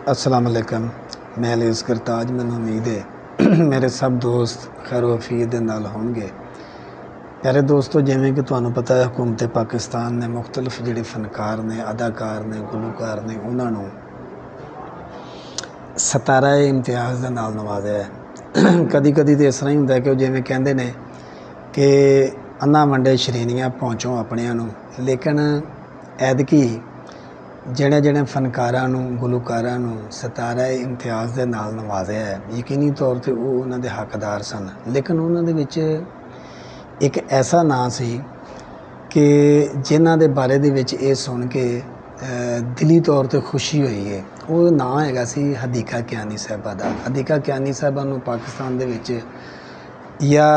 अस्सलाम वालेकुम। मैं अलीस करताज। मैनूं उम्मीद है मेरे सब दोस्त खैर वफीयत दे नाल होणगे। प्यारे दोस्तों, जिवें कि तुहानूं पता है हुकूमत पाकिस्तान ने मुख्तलिफ जिहड़े फनकार ने, अदाकार ने, गुलूकार ने, उन्हां नूं 17 इम्तियाज़ दे नाल नवाज़िया है। कदी कदी तो इस तरह ही हुंदा कि जिवें कहंदे ने कि अन्ना वंडे शरीनियां पहुँचों अपणियां नूं, लेकिन ऐदकी जिहड़े जिहड़े फनकारां नूं, गुलूकारां नूं 17 इम्तियाज़ दे नाल नवाज़िया है, यकीनी तौर ते वो उन्हां दे हकदार सन। लेकिन उन्हां दे विच एक ऐसा नां सी कि जिन्हां दे बारे दे विच ये सुन के दिली तौर ते खुशी हुई है। वो नां हैगा सी हदीका कियानी साहिबा दा। हदीका कियानी साहिबा नूं पाकिस्तान दे विच या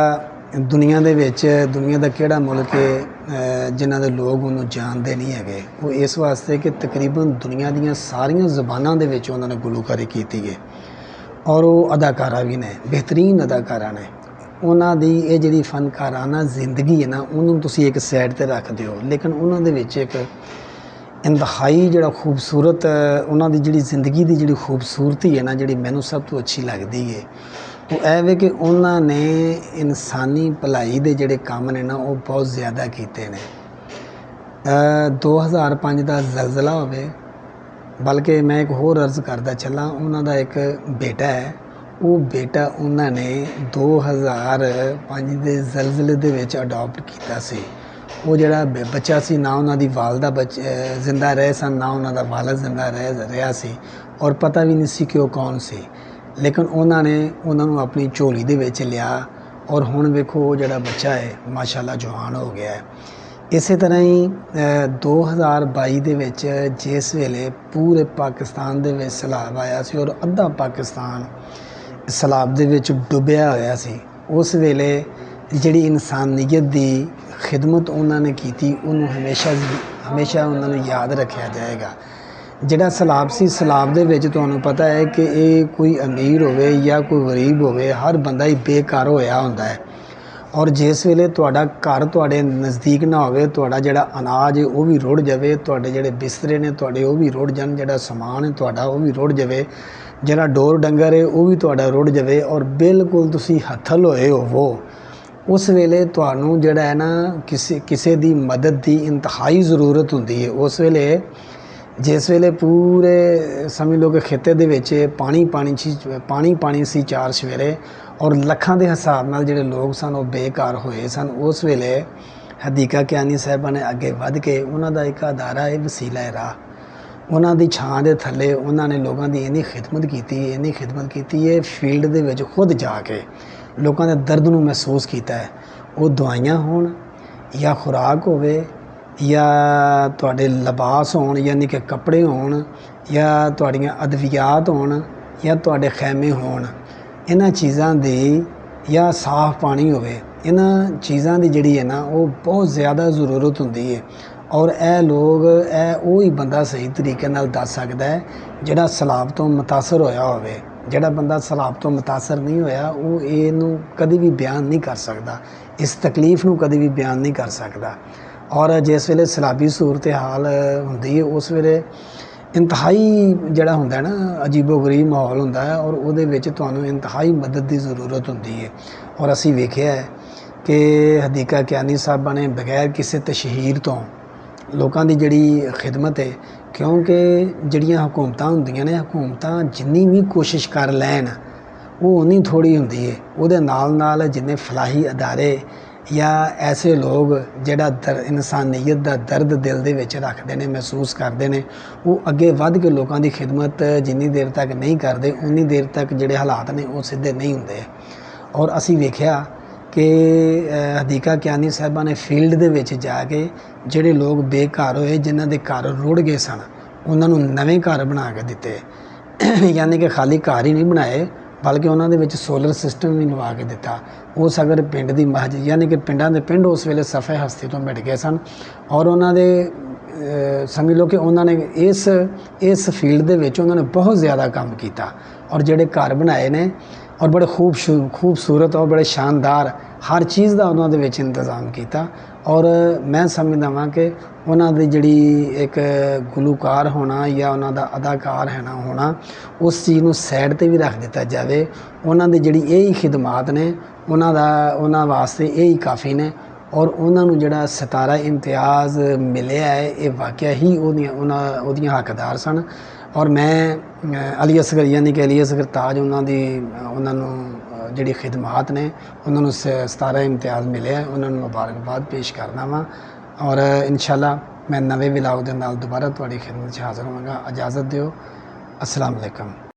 दुनिया दे विच, दुनिया दा किहड़ा मुल्क है जिन्हां दे लोग उन्होंने जानते नहीं है। वो इस वास्ते कि तकरीबन दुनिया दीयां सारियां ज़बानां दे विच उन्होंने गुलूकारी की है और वो अदाकारा भी ने, बेहतरीन अदाकारा ने। उन्हां दी ये जिहड़ी फनकाराना जिंदगी है ना, उन्होंने तुसीं एक साइड ते रख दिओ, लेकिन उन्हां दे विच एक इंतहाई जिहड़ा खूबसूरत उन्हां दी जिहड़ी जिंदगी दी जिहड़ी खूबसूरती है ना, जिहड़ी मैनूं सब तो अच्छी लगदी है, वो ऐ वे कि उन्हां ने इंसानी भलाई दे जिहड़े काम ने ना, वो बहुत ज़्यादा कीते ने। 2005 का जलजला होवे, बल्कि मैं एक होर अर्ज़ करदा चला, उन्हां दा एक बेटा है, वो बेटा उन्होंने 2005 के जलजले दे विच अडॉप्ट किया सी। वो जिहड़ा बच्चा सी, ना उन्हां दी वालदा जिंदा रहे सन, ना उन्हां दा वालिद जिंदा रहा सी, और पता भी नहीं सी कि वो कौन सी। लेकिन उन्होंने उन्होंने अपनी झोली दे विच लिया और हुण वेखो वो जिहड़ा बच्चा है माशाअल्लाह जवान हो गया है। इस तरह ही 2022 दे विच जिस वेले पूरे पाकिस्तान दे विच सैलाब आया सी और अद्धा पाकिस्तान सैलाब दे विच डुबिया होया सी, उस वेले जिहड़ी इंसानियत दी खिदमत उन्होंने की, उन्होंने हमेशा उन्होंने याद रखा जाएगा। जिहड़ा सैलाब सी, सैलाब दे विच तुहानूं पता है कि ये कोई अमीर होवे या कोई गरीब होवे, हर बंदा ही बेकार होया हुंदा है। और जिस वेले तुहाडा घर तुहाडे नज़दीक ना होवे, तुहाडा जिहड़ा अनाज है वो भी रुड़ जावे, तुहाडे जिहड़े बिस्तरे ने तुहाडे वो भी रुड़ जाण, जिहड़ा समान है तुहाडा वो भी रुड़ जावे, जिहड़ा डोर डंगर है वो भी तुहाडा रुड़ जावे और बिल्कुल तुसीं हत्थल होए होवो, उस वेले तुहानूं जिहड़ा है ना किसी दी मदद दी इंतहाई ज़रूरत हुंदी है। उस वेले जिस वेले पूरे समझ लो कि खिते दे विच पानी सी चार सवेरे और लखां दे हिसाब नाल जिहड़े लोग सन वो बेकार होए सन। उस वेले हदीका कियानी साहिबा ने अगे वध के उन्हां दा एक अदारा है वसीला है राह, उन्हां दी छां दे थल्ले उन्हां ने लोगों की इन्नी खिदमत की है, फील्ड दे विच खुद जाके लोगों के दर्द नूं महसूस किया है। वो दवाइयां होण या खुराक होवे या तुहाडे लिबास होण, यानी कि कपड़े होण, या तुहाड़ियां अदवियात होण, या तुहाडे खैमे होण, इन्हां चीज़ां दी या साफ पानी होवे, इन्हां चीज़ां दी जिहड़ी है ना वो बहुत ज़्यादा ज़रूरत हुंदी है। और ए लोग वो ही बंदा सही तरीके नाल दस सकदा है जिहड़ा सैलाब तो मुतासर होया होवे। जिहड़ा बंदा सैलाब तो मुतासर नहीं होया वो इहनूं कदी भी बयान नहीं कर सकदा, इस तकलीफ नूं कदी भी बयान नहीं कर सकदा। और जिस वेले सैलाबी सूरत हाल हुंदी है, उस वेले इंतहाई जिहड़ा हुंदा है ना अजीबो गरीब माहौल हुंदा है और उहदे विच तुहानूं इंतहाई मदद की ज़रूरत हुंदी है। और असीं वेखिआ है कि हदीका कियानी साहिबा ने बगैर किसी तशहीर तो लोगों की जिहड़ी खिदमत है, क्योंकि जिहड़ियां हुकूमतां हुंदियां ने, हुकूमतां जिन्नी भी कोशिश कर लैन वो उन्नी थोड़ी हुंदी है। उहदे नाल नाल जिन्ने फलाही अदारे या ऐसे लोग जिहड़ा इंसानियत का दर्द दिल दे विच रखते हैं, महसूस करते हैं, वो अगे वध के लोगों की खिदमत जिन्नी देर तक नहीं करते उन्नी देर तक जिहड़े हालात ने वो सीधे नहीं होंदे। और असीं वेखिआ कि हदीका कियानी साहिबा ने फील्ड दे विच जाके जिहड़े लोग बेघर होए, जिन्हां दे घर रुड़ गए सन, उन्हां नूं नवें घर बना के दिते। यानी कि खाली घर ही नहीं बनाए बल्कि उन्हां दे विच सोलर सिस्टम भी लवा के दिता। उस अगर पिंड की महज यानी कि पिंडां दे पिंड उस वेले सफ़े हस्ती तो मिट गए सन और उन्हां दे समझ लो कि उन्होंने इस फील्ड दे विच उन्होंने बहुत ज़्यादा काम किया और जिहड़े घर बनाए ने और बड़े खूबसूरत और बड़े शानदार हर चीज़ का उन्होंने इंतज़ाम किया ਔਰ ਮੈਂ ਸਮਝਦਾ ਵਾਂ ਕਿ ਉਹਨਾਂ ਦੀ ਜਿਹੜੀ ਇੱਕ ਗੁਲੂਕਾਰ ਹੋਣਾ ਜਾਂ ਉਹਨਾਂ ਦਾ ਅਦਾਕਾਰ ਹੋਣਾ ਉਸ ਚੀਜ਼ ਨੂੰ ਸਾਈਡ 'ਤੇ ਵੀ ਰੱਖ ਦਿੱਤਾ ਜਾਵੇ। ਉਹਨਾਂ ਦੀ ਜਿਹੜੀ ਇਹ ਹੀ ਖਿਦਮਾਤ ਨੇ ਉਹਨਾਂ ਵਾਸਤੇ ਇਹ ਹੀ ਕਾਫੀ ਨੇ। ਔਰ ਉਹਨਾਂ ਨੂੰ ਜਿਹੜਾ ਸਿਤਾਰਾ ਇਮਤਿਆਜ਼ ਮਿਲਿਆ ਹੈ ਇਹ ਵਾਕਿਆ ਹੀ ਉਹਦੀਆਂ ਹੱਕਦਾਰ ਸਨ। ਔਰ ਮੈਂ ਅਲੀ ਅਸਗਰ ਯਾਨੀ ਕਿ ਅਲੀ ਅਸਗਰ ਤਾਜ ਉਹਨਾਂ ਨੂੰ ਜਿਹੜੀ ਖਿਦਮਾਤ ਨੇ ਉਹਨਾਂ ਨੂੰ ਸਿਤਾਰਾ ਇਮਤਿਆਜ਼ ਮਿਲਿਆ, ਉਹਨਾਂ ਨੂੰ ਮੁਬਾਰਕਬਾਦ ਪੇਸ਼ ਕਰਦਾ ਵਾਂ। ਔਰ ਇਨਸ਼ਾਅੱਲਾ ਮੈਂ ਨਵੇਂ ਵਲੌਗ ਦੇ ਨਾਲ ਦੁਬਾਰਾ ਤੁਹਾਡੀ ਖਿਦਮਤ 'ਚ ਹਾਜ਼ਰ ਹੋਵਾਂਗਾ। ਇਜਾਜ਼ਤ ਦਿਓ। अस्सलाम वालेकुम।